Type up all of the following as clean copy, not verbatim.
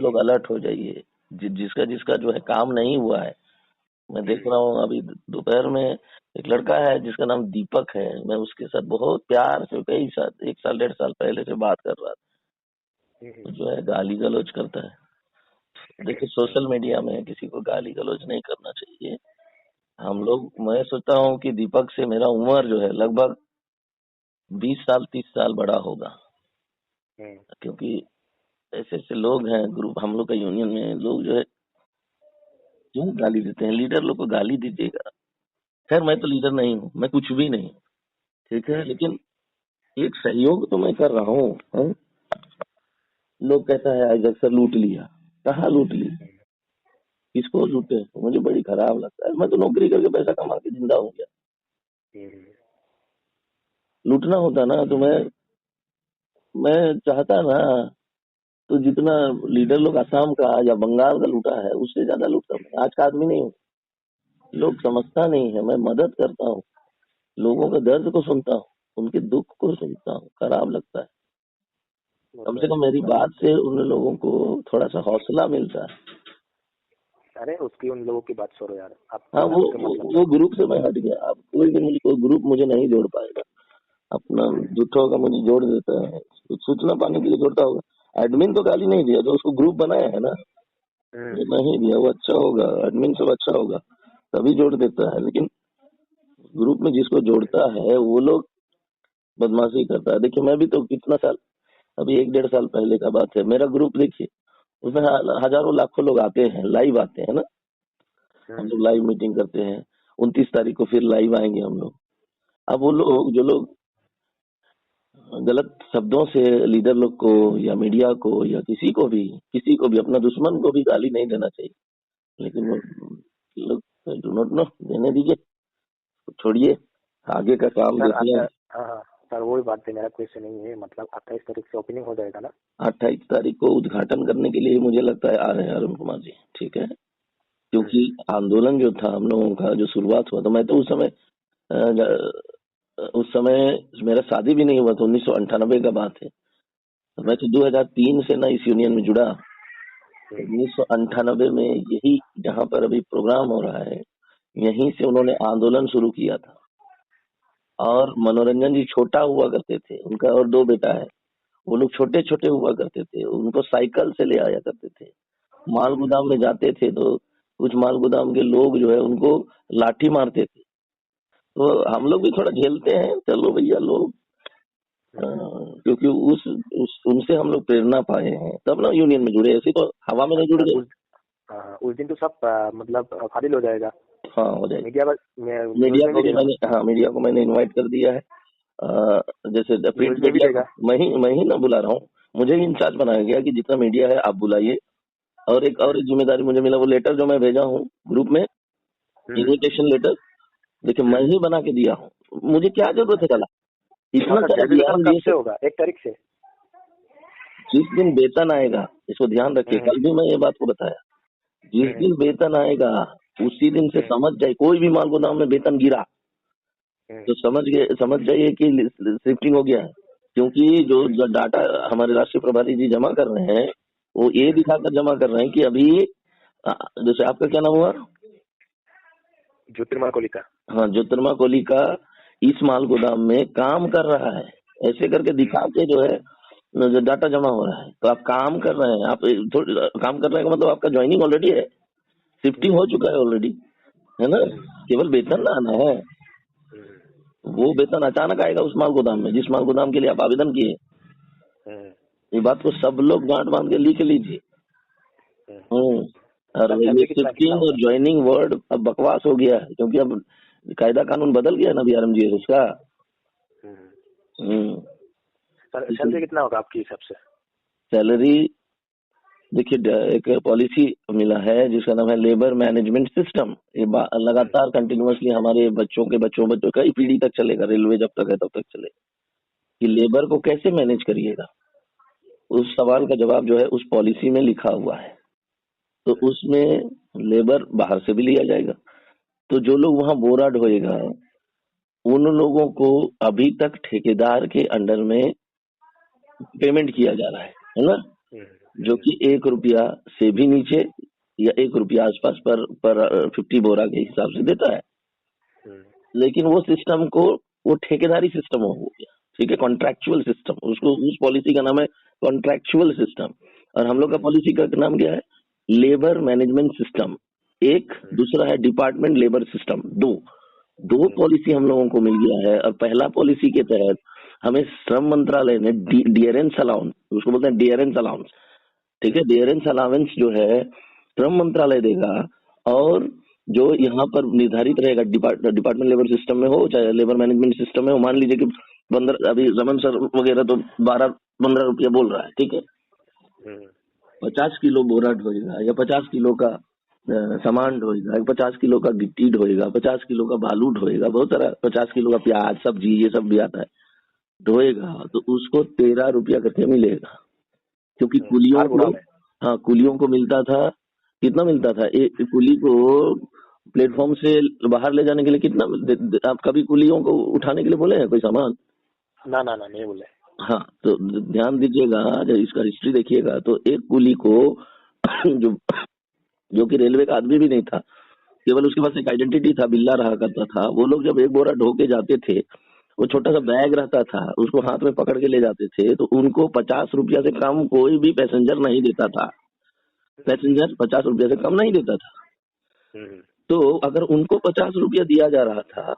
लोग अलर्ट हो जाइए। जिसका जिसका जो है काम नहीं हुआ है, मैं देख रहा हूँ अभी दोपहर में एक लड़का है जिसका नाम दीपक है, मैं उसके साथ बहुत प्यार से कई साल 1 साल 1.5 साल पहले से बात कर रहा था, तो जो है गाली गलौज करता है। देखिए सोशल मीडिया में किसी को गाली गलौज नहीं करना चाहिए। हम लोग, मैं सोचता हूँ कि दीपक से मेरा उम्र जो है लगभग 20 साल 30 साल बड़ा होगा, क्योंकि ऐसे ऐसे लोग हैं ग्रुप हम लोग का यूनियन में, लोग जो है क्यों गाली देते हैं। लीडर लोग को गाली दीजिएगा। खैर मैं तो लीडर नहीं हूँ, मैं कुछ भी नहीं, ठीक है, लेकिन एक सहयोग तो मैं कर रहा हूँ। लोग कहता है आइजैक सर लूट लिया, कहाँ लूट ली, किसको लूटे, मुझे बड़ी खराब लगता है। मैं तो नौकरी करके पैसा कमा के जिंदा हो गया। लूटना होता ना तो मैं चाहता ना तो जितना लीडर लोग असम का या बंगाल का लूटा है उससे ज्यादा लूटता मैं। आज का आदमी नहीं हूँ, लोग समझता नहीं है। मैं मदद करता हूँ, लोगों के दर्द को सुनता हूँ, उनके दुख को सुनता हूँ, खराब लगता है। कम से कम मेरी बात से उन लोगों को थोड़ा सा हौसला मिलता है। अरे उसकी उन लोगों की बात छोड़ो यार, आप हाँ, वो ग्रुप से मैं हट गया। अब कोई ग्रुप मुझे नहीं जोड़ पाएगा। अपना झूठों का मुझे जोड़ देता है, सूचना पाने के लिए जोड़ता होगा। एडमिन तो गाली नहीं दिया, जो उसको ग्रुप बनाया है ना वो नहीं दिया, वो अच्छा होगा, एडमिन सब अच्छा होगा तभी जोड़ देता है। लेकिन ग्रुप में जिसको जोड़ता है वो लोग बदमाशी करता है। देखिए मैं भी तो कितना साल, अभी 1-1.5 साल पहले का बात है, मेरा ग्रुप देखिए उसमें हजारों लाखों लोग आते हैं, लाइव आते हैं ना, हम लोग लाइव मीटिंग करते हैं। 29 तारीख को फिर लाइव आएंगे हम लोग। अब वो लोग जो लोग गलत शब्दों से लीडर लोग को या मीडिया को या किसी को भी अपना दुश्मन को भी गाली नहीं देना चाहिए, लेकिन वो लोग डू नॉट नो, देने दीजिए, छोड़िए, आगे का काम देखिए। हाँ सर, वही बात है, मेरा क्वेश्चन नहीं है, मतलब 28 तारीख से ओपनिंग हो जाएगा ना? 28 तारीख को उद्घाटन करने के लिए मुझे लगता है आ रहे हैं अरुण कुमार जी, ठीक है, क्योंकि आंदोलन जो था हम लोगों का जो शुरुआत हुआ था, मैं तो उस समय मेरा शादी भी नहीं हुआ था, 1998 का बात है। तो मैं तो 2003 से ना इस यूनियन में जुड़ा। 1998 में यही जहाँ पर अभी प्रोग्राम हो रहा है, यहीं से उन्होंने आंदोलन शुरू किया था। और मनोरंजन जी छोटा हुआ करते थे, उनका और 2 बेटा है, वो लोग छोटे छोटे हुआ करते थे, उनको साइकिल से ले आया करते थे। माल गोदाम में जाते थे तो कुछ माल गोदाम के लोग जो है उनको लाठी मारते थे। तो हम लोग भी थोड़ा झेलते हैं, चलो भैया लोग, क्योंकि उनसे हम लोग प्रेरणा पाए हैं तब ना यूनियन में जुड़े, ऐसे तो हवा में नहीं जुड़ गए। उस दिन तो सब मतलब फाइनल हो जाएगा। हाँ हो जाएगा। मीडिया को मैंने इनवाइट कर दिया है। जैसे प्रिंट मीडिया मैं ही ना बुला रहा हूँ, मुझे ही इंचार्ज बनाया गया कि जितना मीडिया है आप बुलाइए। और एक जिम्मेदारी मुझे मिला, वो लेटर जो मैं भेजा हूँ ग्रुप में, इन्विटेशन लेटर, देखिए मैं ही बना के दिया हूँ। मुझे क्या जरूरत है कला, इतना कब से होगा? 1 तारीख से। जिस दिन वेतन आएगा, इसको ध्यान रखिए, कल भी मैं ये बात को बताया, जिस दिन वेतन आएगा उसी दिन से समझ जाए, कोई भी माल गोदाम में वेतन गिरा तो समझ जाइए कि शिफ्टिंग हो गया है। क्योंकि जो डाटा हमारे राष्ट्रीय प्रभारी जी जमा कर रहे हैं वो ये दिखाकर जमा कर रहे हैं कि अभी, जैसे आपका क्या नाम हुआ? ज्योतिर्मय कोलिका। हाँ, ज्योतिर्मय कोलिका इस माल गोदाम में काम कर रहा है, ऐसे करके दिखा के जो है जो डाटा जमा हो रहा है। तो आप काम कर रहे हैं, आप काम कर रहे हैं मतलब आपका ज्वाइनिंग ऑलरेडी है, शिफ्टिंग हो चुका है ऑलरेडी, है ना, केवल वेतन ना आना है। वो वेतन अचानक आएगा उस माल गोदाम में जिस माल गोदाम के लिए आप आवेदन किए। ये बात को सब लोग गांठ बांध के लिख लीजिए। और ये शिफ्टिंग और ज्वाइनिंग वर्ड अब बकवास हो गया है, क्योंकि अब कायदा कानून बदल गया ना BRMGS उसका। सैलरी कितना होगा आपके हिसाब से? सैलरी देखिए, एक पॉलिसी मिला है जिसका नाम है लेबर मैनेजमेंट सिस्टम। ये लगातार कंटिन्यूअसली हमारे बच्चों कई पीढ़ी तक चलेगा, रेलवे जब तक है तब तक चलेगा, कि लेबर को कैसे मैनेज करिएगा। उस सवाल का जवाब जो है उस पॉलिसी में लिखा हुआ है। तो उसमें लेबर बाहर से भी लिया जाएगा। तो जो लोग वहां बोराड होएगा उन लोगों को अभी तक ठेकेदार के अंडर में पेमेंट किया जा रहा है ना। जो कि 1 रुपया से भी नीचे या 1 रुपया आसपास पर 50 बोरा के हिसाब से देता है। लेकिन वो सिस्टम को वो ठेकेदारी सिस्टम हो गया, ठीक है, कॉन्ट्रैक्चुअल सिस्टम, उसको उस पॉलिसी का नाम है कॉन्ट्रैक्चुअल सिस्टम। और हम लोग का पॉलिसी का नाम क्या है? Labour management system. एक, दूसरा है डिपार्टमेंट लेबर सिस्टम। दो पॉलिसी हम लोगों को मिल गया है। और पहला पॉलिसी के तहत हमें श्रम मंत्रालय ने डियरेंस अलाउंस, उसको बोलते हैं डियरेंस अलाउंस, ठीक है, डियरेंस अलाउंस जो है श्रम मंत्रालय देगा। और जो यहाँ पर निर्धारित रहेगा डिपार्टमेंट लेबर सिस्टम में हो चाहे लेबर मैनेजमेंट सिस्टम में हो, मान लीजिए कि 15, अभी रमन सर वगैरह तो 12-15 रुपया बोल रहा है, ठीक है, 50 किलो बोरा ढोएगा या 50 किलो का सामान ढोएगा, 50 किलो का गिट्टी ढोएगा, 50 किलो का बालू ढोएगा, बहुत सारा, 50 किलो का प्याज सब्जी ये सब भी आता है, ढोएगा तो उसको 13 रुपया करके मिलेगा। क्योंकि कुलियों को, हाँ, कुलियों को मिलता था, कितना मिलता था? एक कुली को प्लेटफॉर्म से बाहर ले जाने के लिए कितना, आप कभी कुलियों को उठाने के लिए बोले हैं कोई सामान? ना नहीं बोले। हाँ, तो ध्यान दीजिएगा, जब इसका हिस्ट्री देखिएगा तो एक कुली को जो कि रेलवे का आदमी भी नहीं था, केवल उसके पास एक आइडेंटिटी था, बिल्ला रहा करता था, वो लोग जब एक बोरा ढो के जाते थे, वो छोटा सा बैग रहता था, उसको हाथ में पकड़ के ले जाते थे, तो उनको 50 रुपया से कम कोई भी पैसेंजर नहीं देता था। पैसेंजर 50 रुपया से कम नहीं देता था। तो अगर उनको 50 रुपया दिया जा रहा था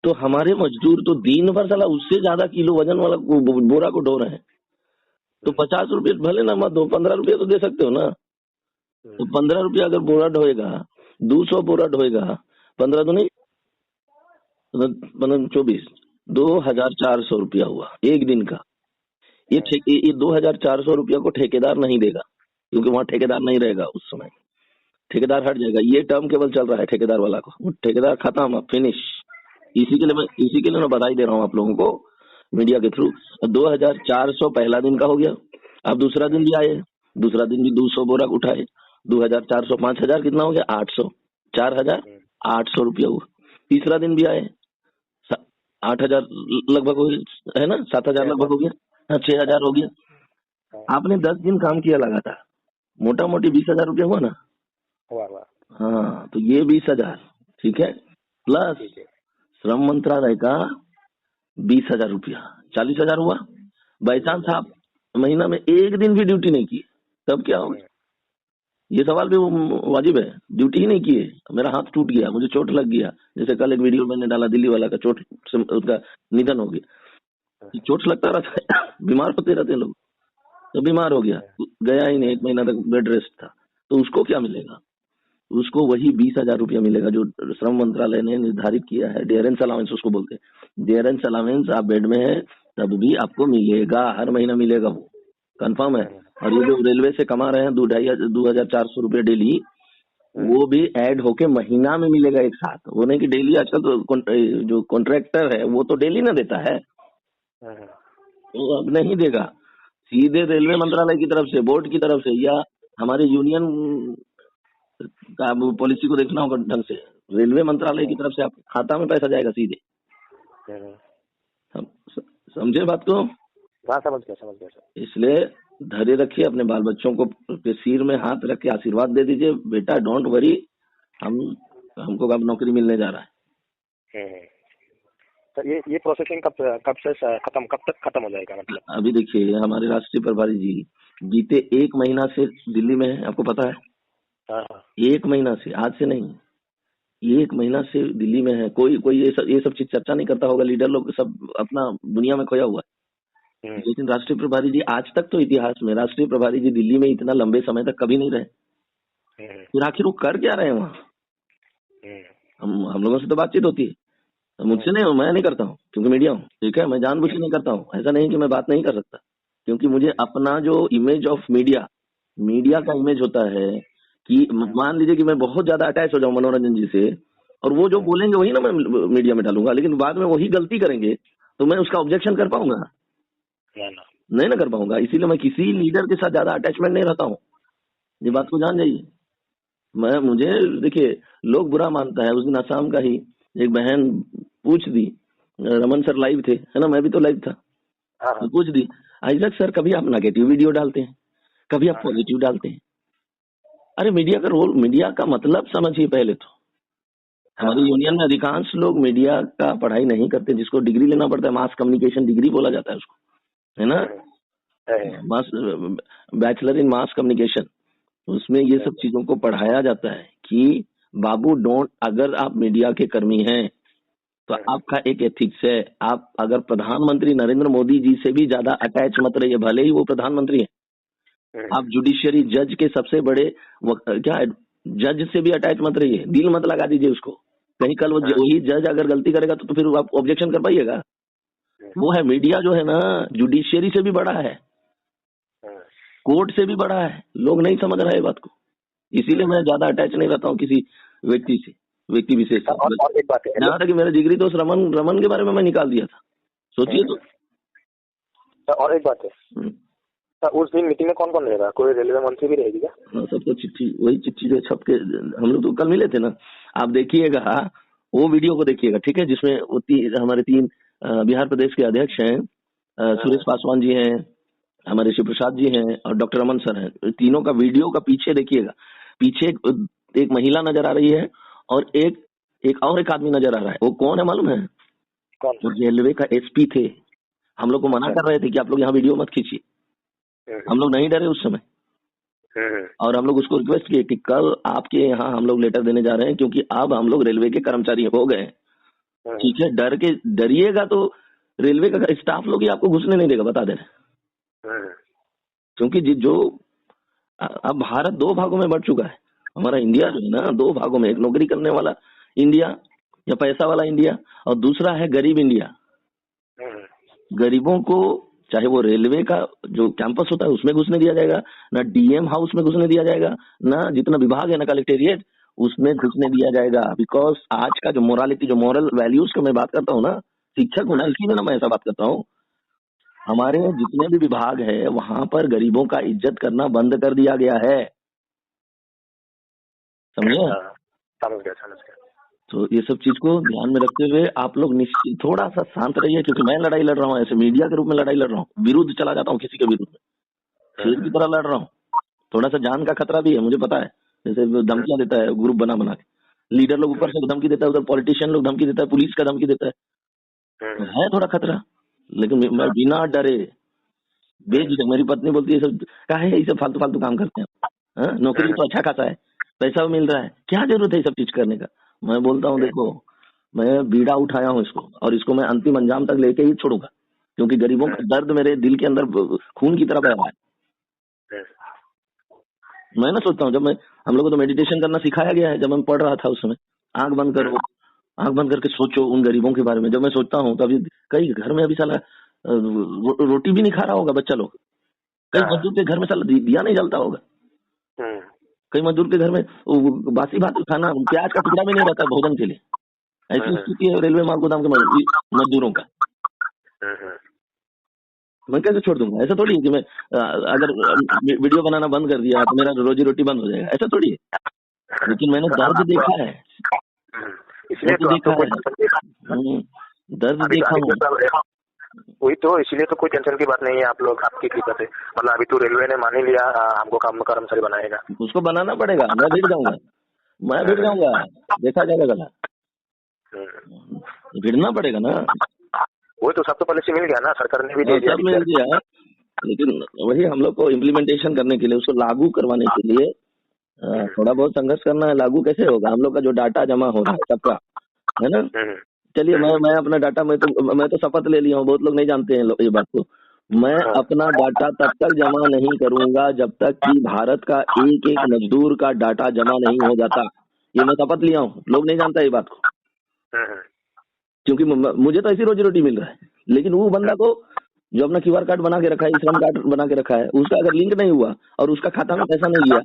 तो हमारे मजदूर तो दिन भर साला उससे ज्यादा किलो वजन वाला बोरा को ढो रहे हैं। तो 50 रुपये भले ना मत दो, 15 रुपया तो दे सकते हो ना। तो 15 रुपया अगर बोरा ढोएगा, 200 बोरा ढोएगा, 15 तो नहीं, 24, 2400 रुपया हुआ एक दिन का। ये 2400 रुपया को ठेकेदार नहीं देगा, क्योंकि वहां ठेकेदार नहीं रहेगा उस समय, ठेकेदार हट जाएगा। ये टर्म केवल चल रहा है ठेकेदार वाला को, वो ठेकेदार खत्म, फिनिश। इसी के लिए मैं बधाई दे रहा हूँ आप लोगों को मीडिया के थ्रू। 2400 पहला दिन का हो गया। अब दूसरा दिन भी आए, दूसरा दिन भी 200 बोरा उठाए, 2400, 5000 कितना हो गया? 800, 4800 रुपया हुआ। तीसरा दिन भी आए, 8000 लगभग हो गया, है ना, 7000 लगभग हो गया, 6000 हो गया। आपने 10 दिन काम किया लगातार, मोटा मोटी 20,000 रुपया हुआ ना। हाँ, तो ये 20,000, ठीक है, प्लस श्रम मंत्रालय का 20,000 रुपया, 40,000 हुआ। बाई चांस आप महीना में एक दिन भी ड्यूटी नहीं की, तब क्या होगा? ये सवाल भी वाजिब है। ड्यूटी ही नहीं किए, मेरा हाथ टूट गया, मुझे चोट लग गया, जैसे कल एक वीडियो मैंने डाला, दिल्ली वाला का चोट से उसका निधन हो गया। चोट लगता रहता है, बीमार होते रहते हैं लोग, तो बीमार हो गया, गया ही नहीं, 1 महीना तक बेड रेस्ट था, तो उसको क्या मिलेगा? उसको वही 20,000 रुपया मिलेगा जो श्रम मंत्रालय ने निर्धारित किया है, डियरेंस अलाउंस उसको बोलते हैं। डियरेंस अलाउंस, आप बेड में है तब भी आपको मिलेगा, हर महीना मिलेगा, वो कंफर्म है। और ये जो रेलवे से कमा रहे हैं 2,400 रुपये डेली, वो भी ऐड होके महीना में मिलेगा एक साथ, वो नहीं कि डेली। आजकल तो जो कॉन्ट्रैक्टर है वो तो डेली ना देता है, वो अब नहीं देगा, सीधे रेलवे मंत्रालय की तरफ से, बोर्ड की तरफ से, या हमारे यूनियन का पॉलिसी को देखना होगा ढंग से, रेलवे मंत्रालय की तरफ से आपके खाता में पैसा जाएगा सीधे। समझे बात को? समझ गया। इसलिए धैर्य रखिए, अपने बाल बच्चों को के सिर में हाथ रख के आशीर्वाद दे दीजिए, बेटा डोंट वरी, हमको अब नौकरी मिलने जा रहा है। तो ये प्रोसेसिंग कब तक खत्म हो जाएगा? मतलब अभी देखिए, हमारे राष्ट्रीय प्रभारी जी बीते 1 महीना से दिल्ली में है, आपको पता है? 1 महीना से, आज से नहीं, 1 महीना से दिल्ली में है। कोई ये सब चीज चर्चा नहीं करता होगा, लीडर लोग सब अपना दुनिया में खोया हुआ है। लेकिन राष्ट्रीय प्रभारी जी आज तक तो इतिहास में राष्ट्रीय प्रभारी जी दिल्ली में इतना लंबे समय तक कभी नहीं रहे। फिर आखिर वो कर क्या रहे हैं वहाँ? हम लोगों से तो बातचीत होती है, मुझसे नहीं, मैं नहीं करता हूँ क्योंकि मीडिया हूँ, ठीक है, मैं जानबूझ के नहीं करता हूँ। ऐसा नहीं कि मैं बात नहीं कर सकता, क्योंकि मुझे अपना जो इमेज ऑफ मीडिया का इमेज होता है कि मान लीजिए कि मैं बहुत ज्यादा अटैच हो जाऊं मनोरंजन जी से, और वो जो बोलेंगे वही ना मैं मीडिया में डालूंगा, लेकिन बाद में वही गलती करेंगे तो मैं उसका ऑब्जेक्शन कर पाऊंगा? नहीं ना कर पाऊंगा। इसीलिए मैं किसी लीडर के साथ ज्यादा अटैचमेंट नहीं रहता हूँ, ये बात को जान जाइए। मुझे देखिए, लोग बुरा मानता है। उस दिन असम का ही एक बहन पूछ दी, रमन सर लाइव थे, है ना, मैं भी तो लाइव था, तो पूछ दी, आइजक सर कभी आप नेगेटिव वीडियो डालते हैं? कभी आप पॉजिटिव डालते हैं। अरे मीडिया का रोल, मीडिया का मतलब समझिए पहले तो। हमारी यूनियन में अधिकांश लोग मीडिया का पढ़ाई नहीं करते, जिसको डिग्री लेना पड़ता है, मास कम्युनिकेशन डिग्री बोला जाता है उसको, है ना, मास, बैचलर इन मास कम्युनिकेशन। उसमें ये सब चीजों को पढ़ाया जाता है कि बाबू डोंट, अगर आप मीडिया के कर्मी हैं तो आपका एक एथिक्स है। आप अगर प्रधानमंत्री नरेंद्र मोदी जी से भी ज्यादा अटैच मत रहिए, भले ही वो प्रधानमंत्री हैं। आप जुडिशियरी जज के सबसे बड़े क्या है, जज से भी अटैच मत रहिए, दिल मत लगा दीजिए उसको। कहीं कल वही जज अगर गलती करेगा तो फिर आप ऑब्जेक्शन कर पाइएगा। वो है मीडिया जो है ना, जुडिशियरी से भी बड़ा है, कोर्ट से भी बड़ा है। लोग नहीं समझ रहे बात को, इसीलिए मैं ज्यादा अटैच नहीं रहता हूँ किसी व्यक्ति से, व्यक्ति विशेष से। और एक बात है, यहाँ तक कि मेरा जिगरी दोस्त रमन के बारे में मैं निकाल दिया था, सोचिए तो। और एक बात है, उस दिन मीटिंग में कौन कौन रहेगा? कोई रेलवे मंत्री भी रहेगी क्या? हाँ, सबको चिट्ठी, वही चिट्ठी जो छप के, हम लोग तो कल मिले थे ना, आप देखिएगा वो वीडियो को देखिएगा, ठीक है, जिसमें वो हमारे 3 बिहार प्रदेश के अध्यक्ष हैं, सुरेश पासवान जी हैं, हमारे शिव प्रसाद जी हैं और डॉक्टर रमन सर हैं। तीनों का वीडियो का पीछे देखिएगा, पीछे एक महिला नजर आ रही है और एक आदमी नजर आ रहा है। वो कौन है मालूम है? कौन? वो रेलवे का एसपी थे। हम लोग को मना कर रहे थे कि आप लोग यहाँ वीडियो मत खींचिए, हम लोग नहीं डरे उस समय, और हम लोग उसको रिक्वेस्ट किए कि कल आपके यहाँ हम लोग लेटर देने जा रहे हैं, क्योंकि अब हम लोग रेलवे के कर्मचारी हो गए हैं, ठीक है, डरिएगा तो रेलवे का स्टाफ लोग ही आपको घुसने नहीं देगा, बता दे रहे। क्योंकि जो अब भारत 2 भागों में बढ़ चुका है, हमारा इंडिया जो है ना 2 भागों में, एक नौकरी करने वाला इंडिया या पैसा वाला इंडिया, और दूसरा है गरीब इंडिया। गरीबों को चाहे वो रेलवे का जो कैंपस होता है उसमें घुसने दिया जाएगा ना, डीएम हाउस में घुसने दिया जाएगा ना, जितना विभाग है ना कलेक्टेरिएट उसमें घुसने दिया जाएगा। बिकॉज आज का जो मोरालिटी, जो मॉरल वैल्यूज का मैं बात करता हूँ ना, शिक्षक हूँ ना, इसीलिए ना मैं ऐसा बात करता हूँ। हमारे जितने भी विभाग है वहां पर गरीबों का इज्जत करना बंद कर दिया गया है, समझे? समझ गया। तो ये सब चीज को ध्यान में रखते हुए आप लोग निश्चित थोड़ा सा शांत रहिए, क्योंकि मैं लड़ाई लड़ रहा हूँ, ऐसे मीडिया के रूप में लड़ाई लड़ रहा हूँ, विरुद्ध चला जाता हूँ किसी के विरुद्ध, शेर की तरह लड़ रहा हूँ। थोड़ा सा जान का खतरा भी है, मुझे पता है, जैसे धमकियां देता है ग्रुप बना के, लीडर लोग ऊपर से धमकी देता है, उधर पॉलिटिशियन लोग धमकी देता है, पुलिस का धमकी देता है थोड़ा खतरा। लेकिन मैं बिना डरे बेझिझक, मेरी पत्नी बोलती है सब क्या है, ये सब फालतू फालतू काम करते हैं, नौकरी तो अच्छा खासा है, पैसा भी मिल रहा है, क्या जरूरत है ये सब चीज करने का। मैं बोलता हूँ देखो, मैं बीड़ा उठाया हूँ इसको, और इसको मैं अंतिम अंजाम तक लेके ही छोड़ूंगा, क्योंकि गरीबों का दर्द मेरे दिल के अंदर खून की तरह बह रहा है। मैं ना सोचता हूँ, जब हम लोग को तो मेडिटेशन करना सिखाया गया है, जब मैं पढ़ रहा था उस समय, आंख बंद करो, आंख बंद करके सोचो उन गरीबों के बारे में। जब मैं सोचता हूँ तो अभी कई घर में अभी साला रोटी भी नहीं खा रहा होगा बच्चा लोग, कई मजदूर के घर में साला दिया नहीं जलता होगा, कई मजदूर के घर में बासी भात खाना, प्याज का टुकड़ा भी नहीं रहता भोजन के लिए। ऐसी स्थिति है रेलवे माल गोदाम के मजदूरों का। मैं कैसे छोड़ दूंगा? ऐसा थोड़ी है कि मैं अगर वीडियो बनाना बंद कर दिया तो मेरा रोजी रोटी बंद हो जाएगा, ऐसा थोड़ी है। लेकिन मैंने दर्द देखा है, दर्द देखा हूँ। वही तो, इसलिए तो कोई टेंशन की बात नहीं है, आप लोग आपकी कृपा से, मतलब अभी तो रेलवे ने मान ही लिया हमको काम कर्मचारी बनाएगा, उसको बनाना पड़ेगा। मैं भिड़ जाऊंगा, देखा जाएगा गला, भिड़ना पड़ेगा ना। वही तो, सब तो पहले से मिल गया ना, सरकार ने भी दे दिया, सब मिल गया, लेकिन वही हम लोग को इम्प्लीमेंटेशन करने के लिए, उसको लागू करवाने के लिए थोड़ा बहुत संघर्ष करना है। लागू कैसे होगा? हम लोग का जो डाटा जमा हो रहा है सबका, है ना। चलिए मैं अपना डाटा, मैं तो शपथ ले लिया हूँ, बहुत लोग नहीं जानते हैं ये बात को, मैं अपना डाटा तब तक जमा नहीं करूंगा जब तक कि भारत का एक एक मजदूर का डाटा जमा नहीं हो जाता। ये मैं शपथ लिया हूँ, लोग नहीं जानता ये बात को, क्योंकि मुझे तो ऐसी रोजी रोटी मिल रहा है, लेकिन वो बंदा को जो अपना QR कार्ड बना के रखा है, श्रम कार्ड बना के रखा है, उसका अगर लिंक नहीं हुआ और उसका खाता में पैसा नहीं गया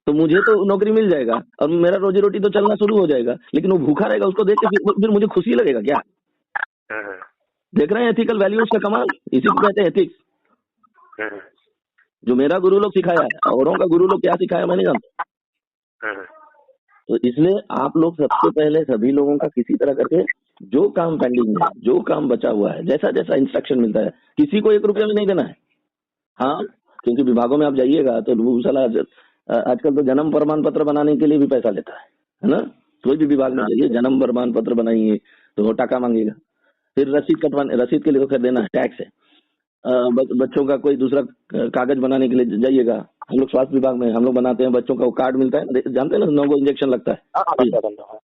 तो मुझे तो नौकरी मिल जाएगा और मेरा रोजी रोटी तो चलना शुरू हो जाएगा, लेकिन वो भूखा रहेगा, उसको देख के फिर मुझे खुशी लगेगा क्या? देख रहे हैं एथिकल वैल्यूज का कमाल, इसी को कहते हैं एथिक्स। जो मेरा गुरु लोग सिखाया है, औरों का गुरु लोग क्या सिखाया मैं नहीं जानता। तो इसलिए आप लोग सबसे पहले सभी लोगों का किसी तरह करके जो काम पेंडिंग है, जो काम बचा हुआ है, जैसा जैसा इंस्ट्रक्शन मिलता है, किसी को 1 रुपया भी नहीं देना है। हाँ, क्योंकि विभागों में आप जाइएगा तो वो साला आजकल तो जन्म प्रमाण पत्र बनाने के लिए भी पैसा लेता है ना। कोई भी विभाग में जाइए, जन्म प्रमाण पत्र बनाइए तो वो टाका मांगेगा। फिर रसीद कटवाने, रसीद के लिए तो खैर देना है, टैक्स है। बच्चों का कोई दूसरा कागज बनाने के लिए जाइएगा, हम लोग स्वास्थ्य विभाग में हम लोग बनाते हैं, बच्चों का वो कार्ड मिलता है, जानते हैं ना, 9 इंजेक्शन लगता है।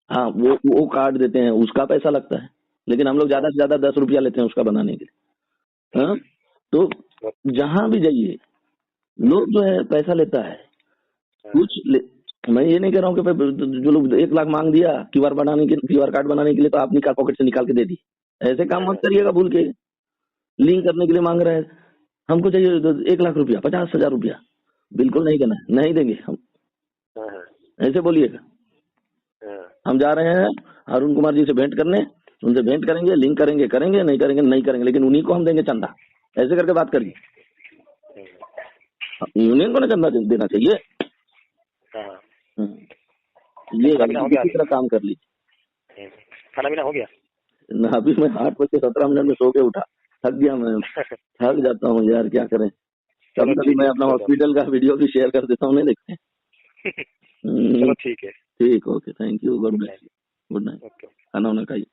हाँ, वो कार्ड देते हैं, उसका पैसा लगता है। लेकिन हम लोग ज्यादा से ज्यादा 10 रुपया लेते हैं उसका बनाने के लिए। हाँ, तो जहां भी जाइए लोग जो है पैसा लेता है मैं ये नहीं कह रहा हूँ कि जो लोग 1 लाख मांग दिया क्यूआर कार्ड बनाने के लिए, तो आप निकाल पॉकेट से निकाल के दे दी। ऐसे काम मत करिएगा भूल के। लिंक करने के लिए मांग रहे हैं, हमको चाहिए 1 लाख रुपया, 50,000 रुपया, बिल्कुल नहीं देना है, नहीं देंगे हम। ऐसे बोलिएगा। हम जा रहे हैं अरुण कुमार जी से भेंट करने, उनसे भेंट करेंगे, लिंक करेंगे, नहीं करेंगे, लेकिन उन्हीं को हम देंगे चंदा। ऐसे करके बात करिए। यूनियन को ना चंदा देना चाहिए। ये इसी तरह काम कर लीजिए। खाना पीना हो गया ना? अभी मैं 8:17 में सो के उठा, थक गया मैं, थक जाता हूँ यार, क्या करें। कभी कभी मैं अपना हॉस्पिटल का वीडियो भी शेयर कर देता हूँ, नहीं देखते। चलो ठीक है, ठीक, okay, thank you, good night. खाना वाना खाइए।